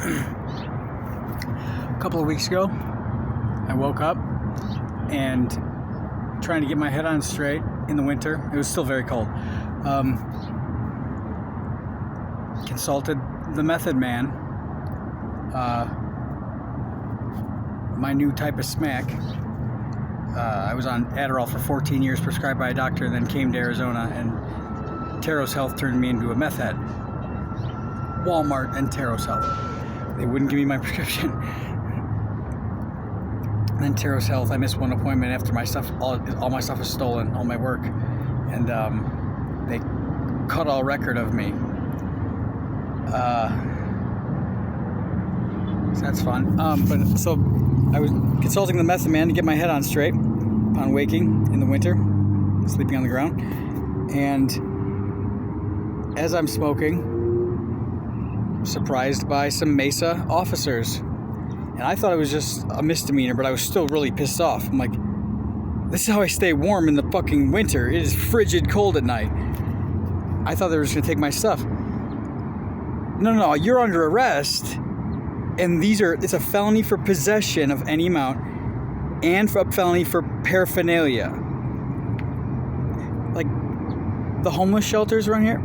A couple of weeks ago, I woke up and trying to get my head on straight in the winter. It was still very cold. Consulted the Method Man, my new type of smack. I was on Adderall for 14 years, prescribed by a doctor, and then came to Arizona, and Taros Health turned me into a meth head. Walmart and Taros Health. They wouldn't give me my prescription. And then Taros Health, I missed one appointment after my stuff, all my stuff was stolen, all my work. And they cut all record of me. So that's fun. But so I was consulting the Method Man to get my head on straight upon waking in the winter, sleeping on the ground. And as I'm smoking, surprised by some Mesa officers. And I thought it was just a misdemeanor, but I was still really pissed off. I'm like, this is how I stay warm in the fucking winter. It is frigid cold at night. I thought they were just going to take my stuff. No, you're under arrest. And it's a felony for possession of any amount and a felony for paraphernalia. Like, the homeless shelters around here,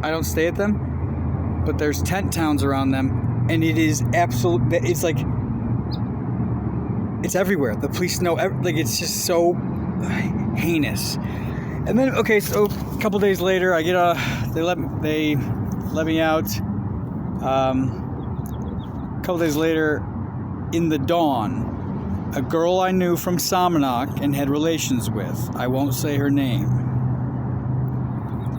I don't stay at them, but there's tent towns around them, and it is it's like, it's everywhere. The police know, it's just so heinous. And then, okay, so a couple days later, I get they let me out. A couple days later, in the dawn, a girl I knew from Salmonok and had relations with, I won't say her name.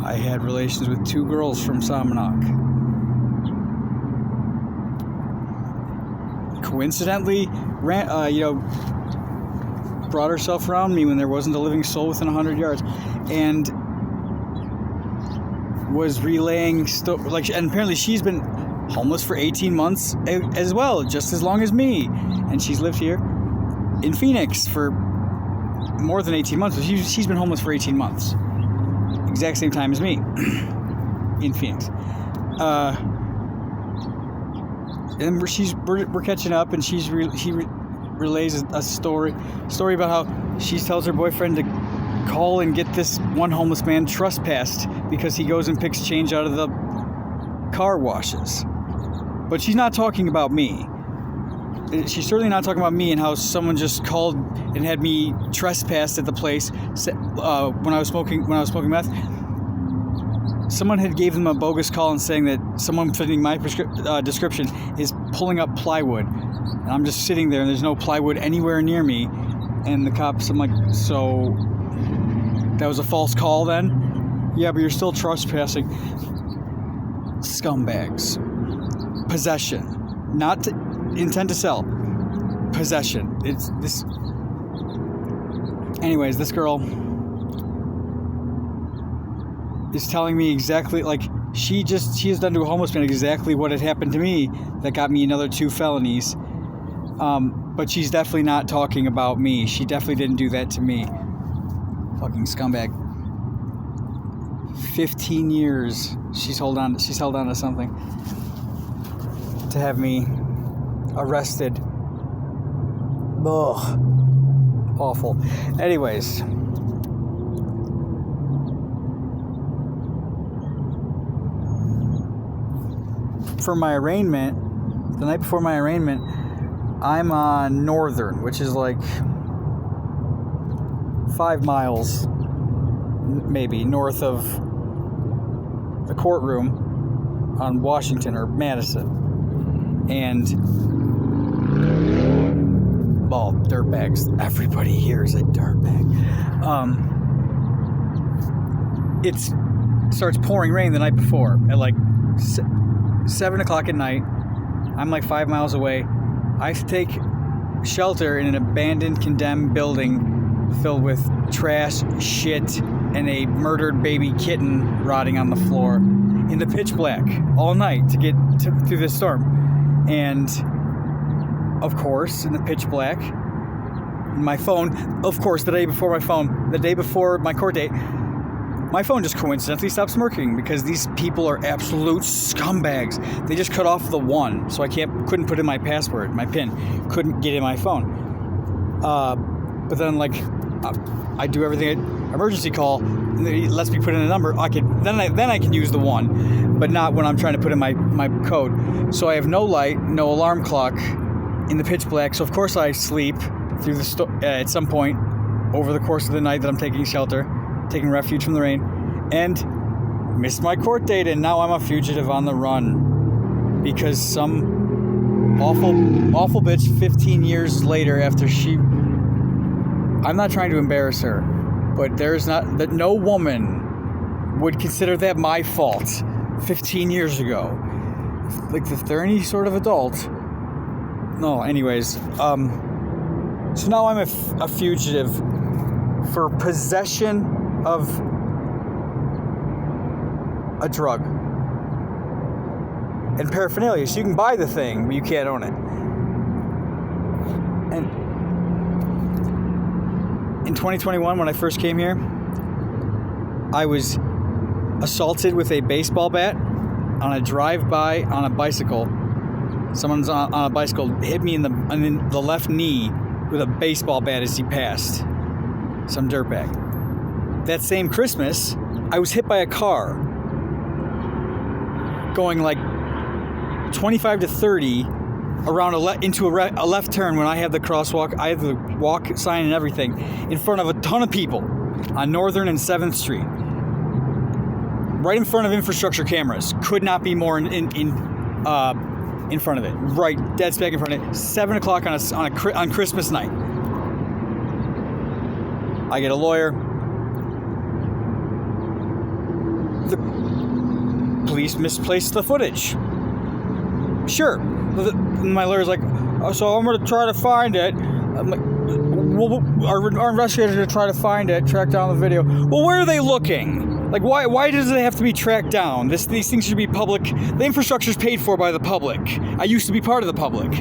I had relations with two girls from Salmonok. Coincidentally, brought herself around me when there wasn't a living soul within 100 yards, and was relaying and apparently she's been homeless for 18 months as well, just as long as me, and she's lived here in Phoenix for more than 18 months. She's been homeless for 18 months, exact same time as me in Phoenix. And we're catching up, and she relays a story about how she tells her boyfriend to call and get this one homeless man trespassed because he goes and picks change out of the car washes. But she's not talking about me. She's certainly not talking about me and how someone just called and had me trespassed at the place when I was smoking meth. Someone had gave them a bogus call and saying that someone fitting my description is pulling up plywood. And I'm just sitting there, and there's no plywood anywhere near me. And the cops, I'm like, so that was a false call then? Yeah, but you're still trespassing. Scumbags. Possession. Not intent to sell. Possession. It's this. Anyways, this girl is telling me exactly, she has done to a homeless man exactly what had happened to me that got me another 2 felonies. But she's definitely not talking about me. She definitely didn't do that to me. Fucking scumbag. 15 years she's held on to something to have me arrested. Ugh. Awful. Anyways, for my arraignment, the night before my arraignment, I'm on Northern, which is like 5 miles maybe north of the courtroom on Washington or Madison. And dirtbags. Everybody here is a dirtbag. It starts pouring rain the night before at 7 o'clock at night. I'm 5 miles away. I take shelter in an abandoned, condemned building filled with trash, shit, and a murdered baby kitten rotting on the floor in the pitch black all night to get through this storm. And of course, in the pitch black, my phone, of course, the day before my court date, my phone just coincidentally stopped smirking because these people are absolute scumbags. They just cut off the 1, so I couldn't put in my password, my PIN, couldn't get in my phone. But then I do everything, emergency call, and it lets me put in a number. Then I can use the 1, but not when I'm trying to put in my code. So I have no light, no alarm clock in the pitch black. So of course I sleep through at some point over the course of the night that I'm taking shelter, taking refuge from the rain, and missed my court date, and now I'm a fugitive on the run because some awful bitch 15 years later after I'm not trying to embarrass her, but no woman would consider that my fault 15 years ago. Like, if they're any sort of adult. No, anyways, so now I'm a fugitive for possession of a drug and paraphernalia. So you can buy the thing, but you can't own it. And in 2021, when I first came here, I was assaulted with a baseball bat on a drive-by on a bicycle. Someone's on a bicycle hit me in the left knee with a baseball bat as he passed. Some dirtbag. That same Christmas, I was hit by a car going like 25 to 30 around into a left turn when I had the crosswalk. I had the walk sign and everything in front of a ton of people on Northern and 7th Street. Right in front of infrastructure cameras. Could not be more in front of it. Right, dead smack in front of it. 7 o'clock on Christmas night. I get a lawyer. The police misplaced the footage. Sure. My lawyer's like, oh, so I'm going to try to find it. I'm like, well, our investigators are going to try to find it, track down the video. Well, where are they looking? Like, why does it have to be tracked down? These things should be public. The infrastructure's paid for by the public. I used to be part of the public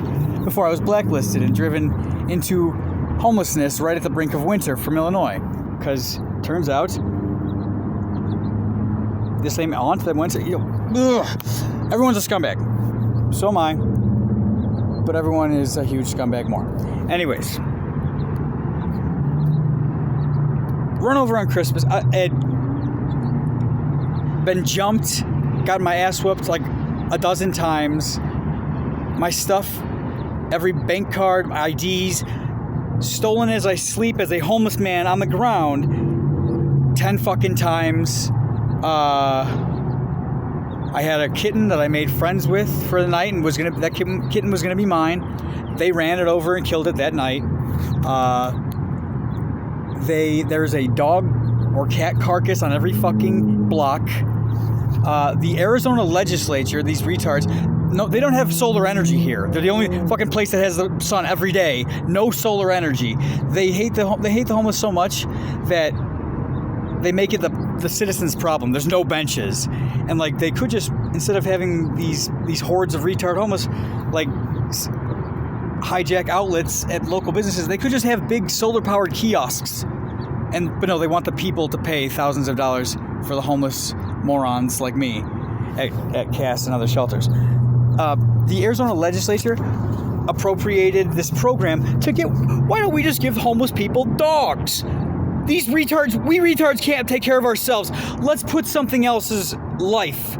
before I was blacklisted and driven into homelessness right at the brink of winter from Illinois. Because turns out the same aunt that went to, everyone's a scumbag. So am I. But everyone is a huge scumbag more. Anyways. Run over on Christmas. I had been jumped, got my ass whooped like a dozen times. My stuff, every bank card, IDs, stolen as I sleep as a homeless man on the ground 10 fucking times. I had a kitten that I made friends with for the night, and that kitten was gonna be mine. They ran it over and killed it that night. There's a dog or cat carcass on every fucking block. The Arizona legislature, these retards, no, they don't have solar energy here. They're the only fucking place that has the sun every day. No solar energy. They hate the homeless so much that they make it the citizens' problem. There's no benches, and like they could just, instead of having these hordes of retard homeless, like hijack outlets at local businesses, they could just have big solar-powered kiosks. But no, they want the people to pay thousands of dollars for the homeless morons like me at CAS and other shelters. The Arizona legislature appropriated this program to get. Why don't we just give homeless people dogs? We retards can't take care of ourselves. Let's put something else's life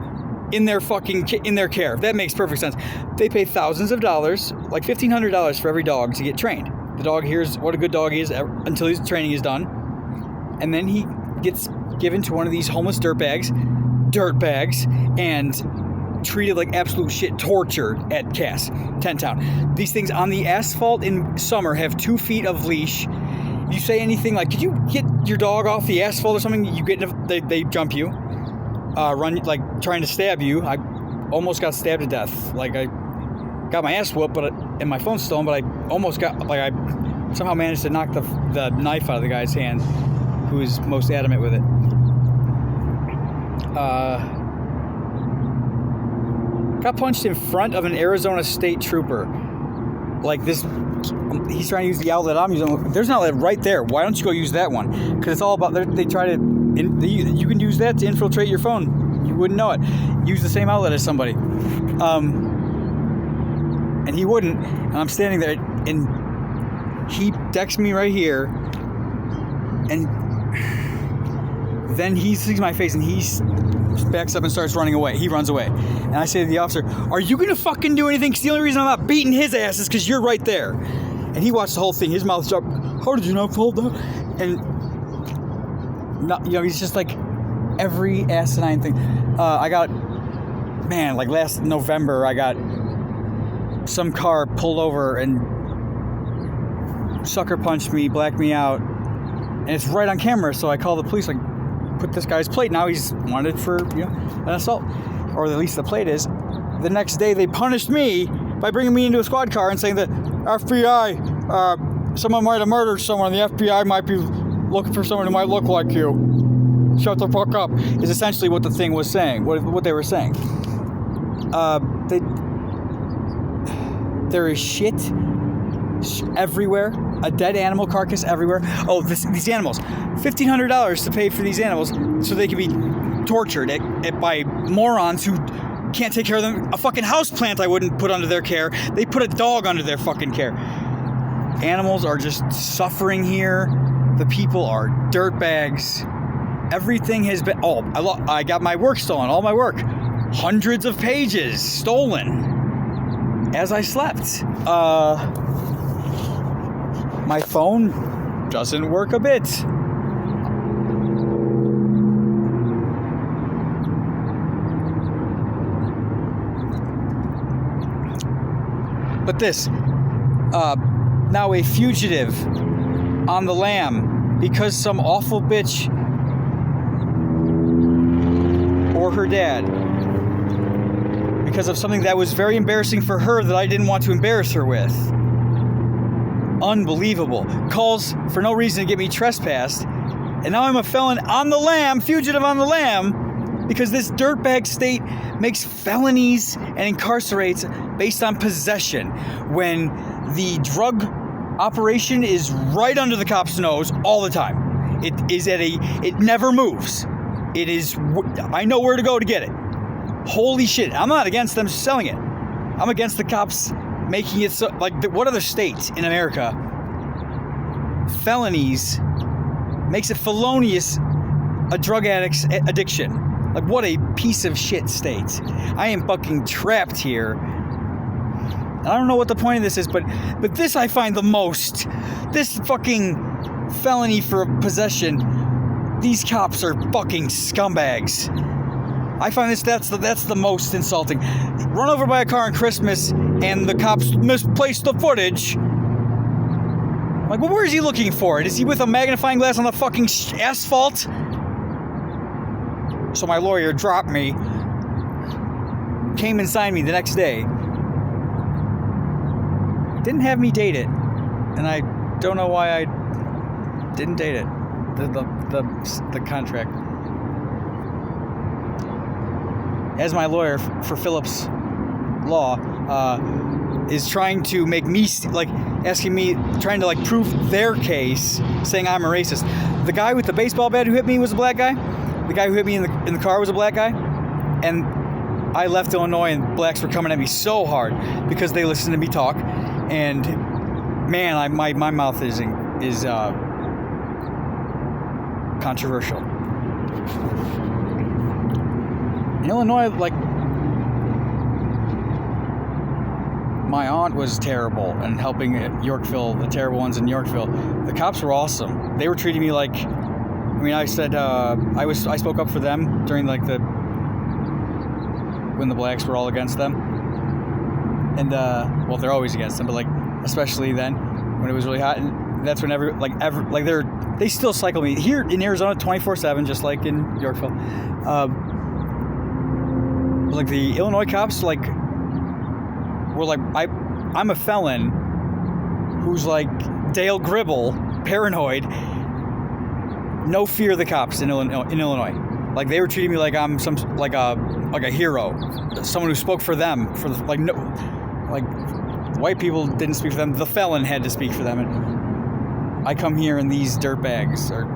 in their care. That makes perfect sense. They pay thousands of dollars, like $1,500 for every dog to get trained. The dog hears what a good dog is until his training is done. And then he gets given to one of these homeless dirtbags, and treated like absolute shit, tortured at CAS, Tent Town. These things on the asphalt in summer have 2 feet of leash. You say anything like, could you get your dog off the asphalt or something? They jump you, run, like trying to stab you. I almost got stabbed to death. Like I got my ass whooped, and my phone's stolen, but I almost got, like I somehow managed to knock the knife out of the guy's hand, who is most adamant with it. Got punched in front of an Arizona state trooper. Like this, he's trying to use the outlet I'm using. There's an outlet right there. Why don't you go use that one? Because it's all about, they try to You can use that to infiltrate your phone. You wouldn't know it. Use the same outlet as somebody. And he wouldn't. And I'm standing there, and he decks me right here. And then he sees my face, and he backs up and starts running away. He runs away. And I say to the officer, are you going to fucking do anything? Because the only reason I'm not beating his ass is because you're right there. And he watched the whole thing. His mouth's up. How did you not fall down? And, he's just like every asinine thing. Like last November, I got some car pulled over and sucker punched me, blacked me out. And it's right on camera, so I call the police, like, put this guy's plate. Now he's wanted for, an assault. Or at least the plate is. The next day, they punished me by bringing me into a squad car and saying that FBI, someone might have murdered someone. The FBI might be looking for someone who might look like you. Shut the fuck up, is essentially what the thing was saying, what they were saying. There is shit everywhere. A dead animal carcass everywhere. Oh, these animals. $1,500 to pay for these animals so they can be tortured by morons who can't take care of them. A fucking houseplant I wouldn't put under their care. They put a dog under their fucking care. Animals are just suffering here. The people are dirtbags. Everything has been... Oh, I got my work stolen. All my work. Hundreds of pages stolen. As I slept. My phone doesn't work a bit. But this, now a fugitive on the lam because some awful bitch or her dad, because of something that was very embarrassing for her that I didn't want to embarrass her with. Unbelievable. Calls for no reason to get me trespassed. And now I'm a felon on the lam, fugitive on the lam, because this dirtbag state makes felonies and incarcerates based on possession when the drug operation is right under the cop's nose all the time. It never moves. It is, I know where to go to get it. Holy shit. I'm not against them selling it. I'm against the cops making it so, like, what other state in America, felonies makes it felonious a drug addict's addiction? Like, what a piece of shit state. I am fucking trapped here. I don't know what the point of this is, but this I find the most. This fucking felony for possession. These cops are fucking scumbags. I find that's the most insulting. Run over by a car on Christmas and the cops misplaced the footage. Like, well, where is he looking for it? Is he with a magnifying glass on the fucking asphalt? So my lawyer dropped me, came and signed me the next day. Didn't have me date it, and I don't know why I didn't date it. The contract. As my lawyer for Phillips Law is trying to make me, like, asking me, trying to, like, prove their case, saying I'm a racist. The guy with the baseball bat who hit me was a black guy. The guy who hit me in the car was a black guy. And I left Illinois and blacks were coming at me so hard because they listened to me talk. And man, my mouth is controversial. In Illinois, like, my aunt was terrible and helping at Yorkville, the terrible ones in Yorkville. The cops were awesome. They were treating me like, I mean, I said, I spoke up for them during, like, when the blacks were all against them. And, well, they're always against them, but, like, especially then when it was really hot. And that's when they still cycle me here in Arizona 24/7, just like in Yorkville. Like, the Illinois cops, like, were like, I'm a felon who's like Dale Gribble, paranoid, no fear of the cops in Illinois. Like, they were treating me like I'm like a hero, someone who spoke for them. Like white people didn't speak for them. The felon had to speak for them. And I come here and these dirtbags are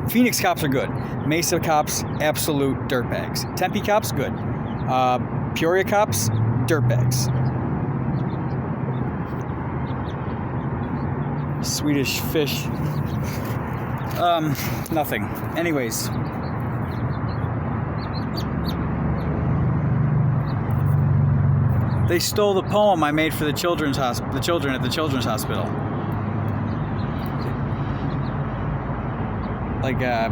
Phoenix cops are good. Mesa cops, absolute dirtbags. Tempe cops, good. Peoria cops, dirtbags. Swedish fish. Nothing. Anyways. They stole the poem I made for the children at the children's hospital. Like, I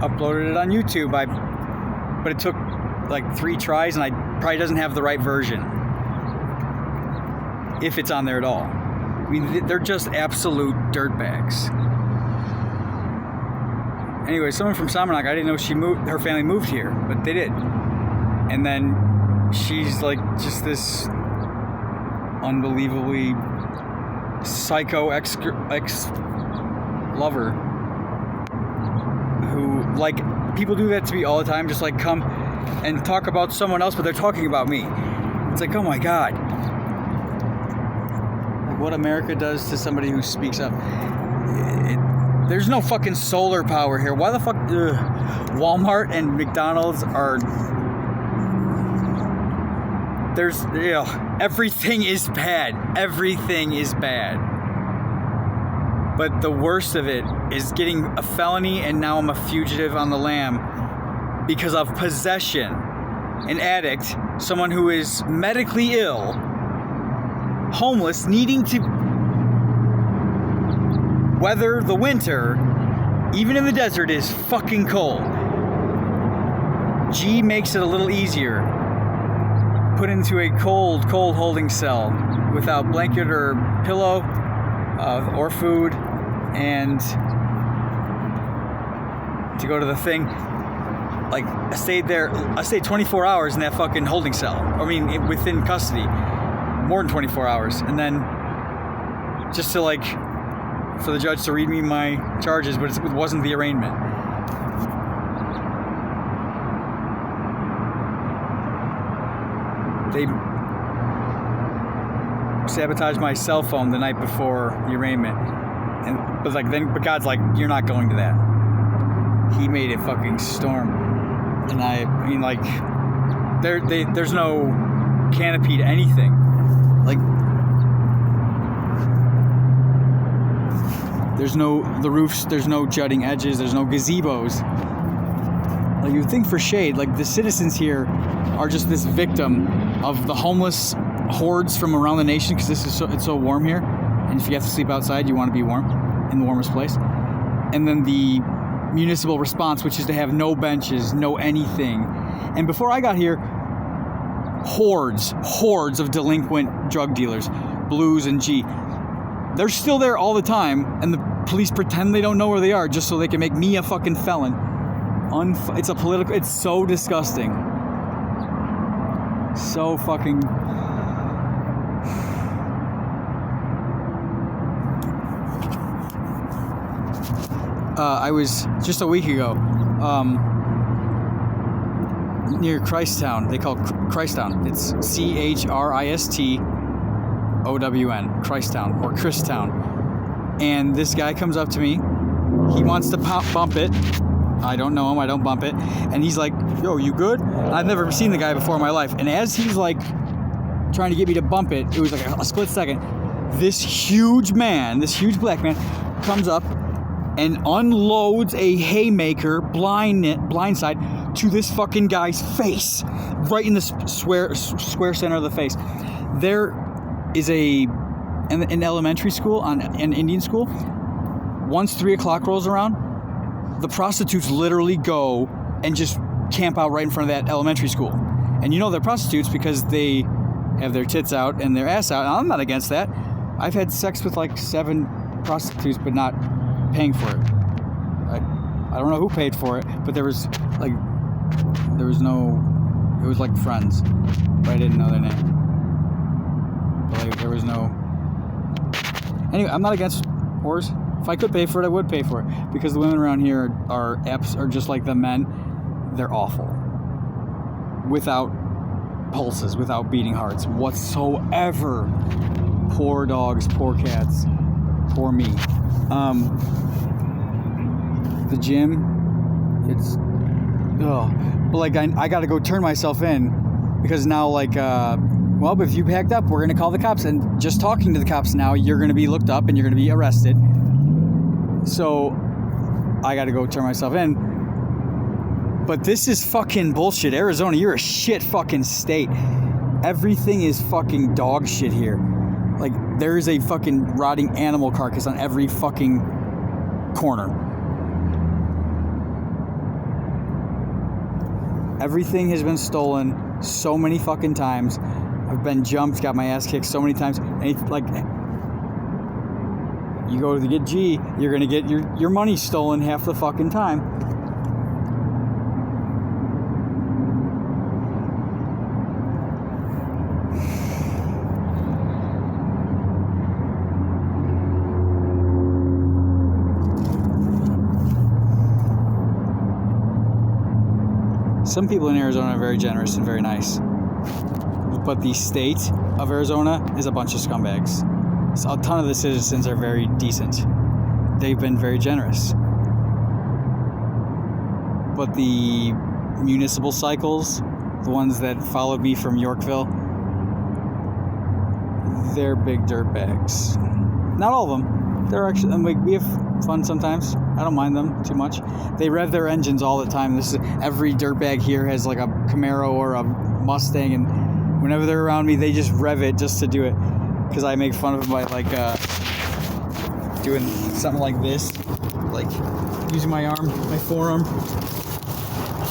uploaded it on YouTube, but it took like 3 tries, and I probably doesn't have the right version. If it's on there at all. I mean, they're just absolute dirtbags. Anyway, someone from Salmonok, I didn't know her family moved here, but they did. And then she's like just this unbelievably psycho ex-lover who, like, people do that to me all the time, just like come and talk about someone else, but they're talking about me. It's like, oh my God. Like, what America does to somebody who speaks up. There's no fucking solar power here. Why the fuck Walmart and McDonald's are... There's, everything is bad. Everything is bad. But the worst of it is getting a felony, and now I'm a fugitive on the lam because of possession. An addict, someone who is medically ill, homeless, needing to weather the winter, even in the desert, is fucking cold. G makes it a little easier. Put into a cold holding cell without blanket or pillow or food, and to go to the thing. Like, I stayed 24 hours in that fucking holding cell. I mean, within custody, more than 24 hours, and then just to, like, for the judge to read me my charges, but it wasn't the arraignment. They sabotaged my cell phone the night before the arraignment, but God's like, you're not going to that. He made it fucking storm, and I mean, like, there's no canopy to anything, like. There's the roofs, there's no jutting edges, there's no gazebos. Like, you would think for shade, like, the citizens here are just this victim of the homeless hordes from around the nation, because it's so warm here, and if you have to sleep outside, you want to be warm, in the warmest place. And then the municipal response, which is to have no benches, no anything. And before I got here, hordes of delinquent drug dealers, Blues and G. They're still there all the time, and the police pretend they don't know where they are just so they can make me a fucking felon. It's so disgusting. So fucking... I was, just a week ago, near Christtown. They call it Christtown. It's Christown, Christtown, or Christown. And this guy comes up to me. He wants to bump it. I don't know him. I don't bump it. And he's like, yo, you good? I've never seen the guy before in my life. And as he's like trying to get me to bump it, it was like a split second. This huge black man, comes up and unloads a haymaker blindside to this fucking guy's face, right in the square center of the face. There is an elementary school, an Indian school. Once 3 o'clock rolls around, the prostitutes literally go and just camp out right in front of that elementary school. And you know they're prostitutes because they have their tits out and their ass out. And I'm not against that. I've had sex with like 7 prostitutes, but not paying for it. I don't know who paid for it, but it was like friends, but I didn't know their name. But like, there was no... Anyway, I'm not against whores. If I could pay for it, I would pay for it. Because the women around here are just like the men. They're awful. Without pulses, without beating hearts whatsoever. Poor dogs, poor cats, poor me. The gym It's, but like I got to go turn myself in because now like, well, if you packed up, we're going to call the cops. And just talking to the cops now, you're going to be looked up and you're going to be arrested. So I got to go turn myself in. But this is fucking bullshit. Arizona, you're a shit fucking state. Everything is fucking dog shit here. Like, there is a fucking rotting animal carcass on every fucking corner. Everything has been stolen so many fucking times. I've been jumped, got my ass kicked so many times. And it's like, you go to get G, you're gonna get your money stolen half the fucking time. Some people in Arizona are very generous and very nice. But the state of Arizona is a bunch of scumbags. So a ton of the citizens are very decent. They've been very generous. But the municipal cycles, the ones that followed me from Yorkville, they're big dirtbags. Not all of them. They're actually, we have fun sometimes. I don't mind them too much. They rev their engines all the time. Every dirtbag here has like a Camaro or a Mustang, and whenever they're around me, they just rev it just to do it. Because I make fun of them by like doing something like this, like using my arm, my forearm.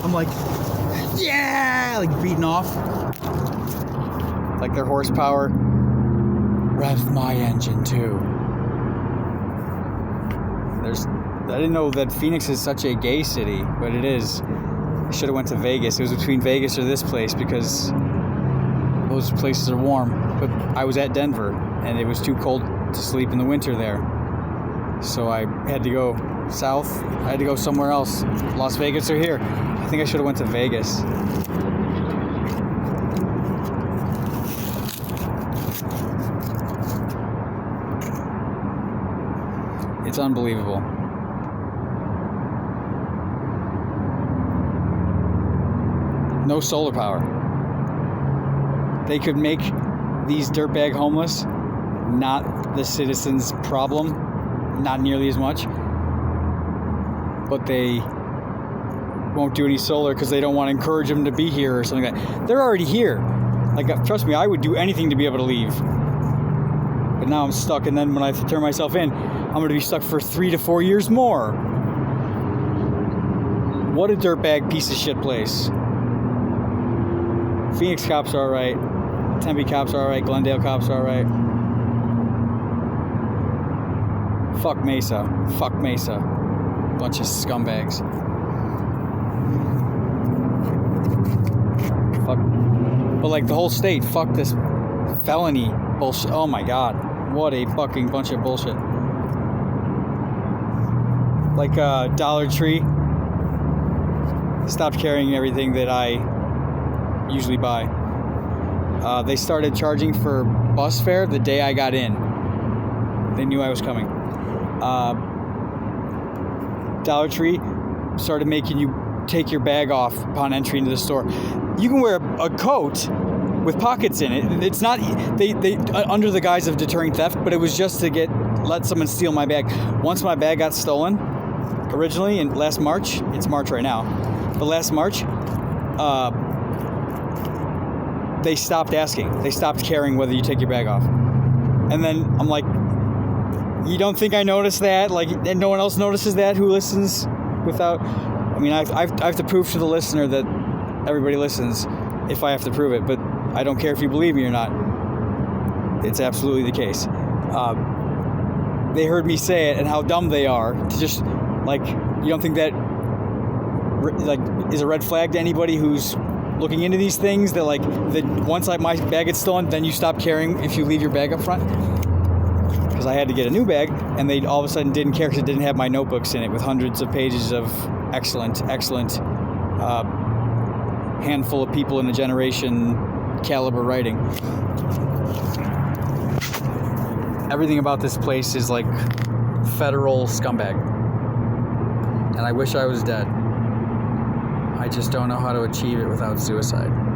I'm like, yeah, like beating off, like their horsepower. Rev my engine too. I didn't know that Phoenix is such a gay city, but it is. I should have went to Vegas. It was between Vegas or this place because those places are warm. But I was at Denver, and it was too cold to sleep in the winter there. So I had to go south. I had to go somewhere else. Las Vegas or here. I think I should have went to Vegas. It's unbelievable. No solar power. They could make these dirtbag homeless not the citizens' problem, not nearly as much, but they won't do any solar because they don't want to encourage them to be here or something like that. They're already here. Like, trust me, I would do anything to be able to leave. But now I'm stuck, and then when I have to turn myself in, I'm going to be stuck for 3 to 4 years more. What a dirtbag piece of shit place. Phoenix cops are alright. Tempe cops are alright. Glendale cops are alright. Fuck Mesa. Fuck Mesa. Bunch of scumbags. Fuck. But like the whole state, fuck this felony bullshit. Oh my god. What a fucking bunch of bullshit. Like Dollar Tree stopped carrying everything that I usually buy. They started charging for bus fare the day I got in. They knew I was coming. Dollar Tree started making you take your bag off upon entry into the store. You can wear a coat with pockets in it. It's not they under the guise of deterring theft, but it was just to let someone steal my bag. Once my bag got stolen, originally in last March, it's March right now, but last March, they stopped asking. They stopped caring whether you take your bag off. And then I'm like, you don't think I noticed that? Like, and no one else notices that who listens without... I mean, I have to prove to the listener that everybody listens if I have to prove it, but I don't care if you believe me or not. It's absolutely the case. They heard me say it and how dumb they are to just, like, you don't think that, like, is a red flag to anybody who's looking into these things, that like that once my bag gets stolen, then you stop caring if you leave your bag up front? Because I had to get a new bag, and they all of a sudden didn't care because it didn't have my notebooks in it with hundreds of pages of excellent handful of people in a generation caliber writing. Everything about this place is like federal scumbag, and I wish I was dead. I just don't know how to achieve it without suicide.